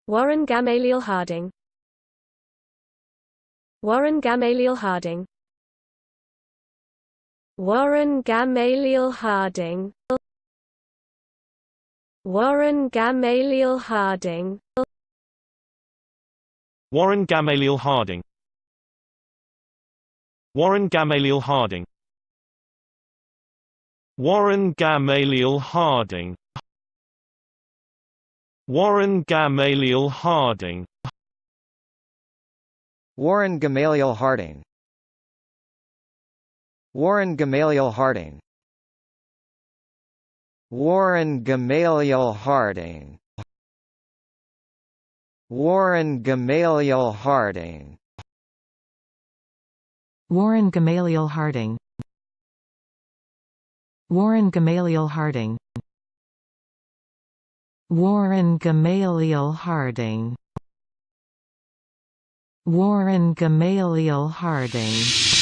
Warren Gamaliel Harding. Warren Gamaliel Harding. Warren Gamaliel Harding. Warren Gamaliel Harding. Warren Gamaliel Harding. Warren Gamaliel Harding. Warren Gamaliel Harding. Warren Gamaliel Harding. Warren Gamaliel Harding. Warren Gamaliel Harding. Warren Gamaliel Harding. Warren Gamaliel Harding. Warren Gamaliel Harding. Warren Gamaliel Harding. Warren Gamaliel Harding. Warren Gamaliel Harding.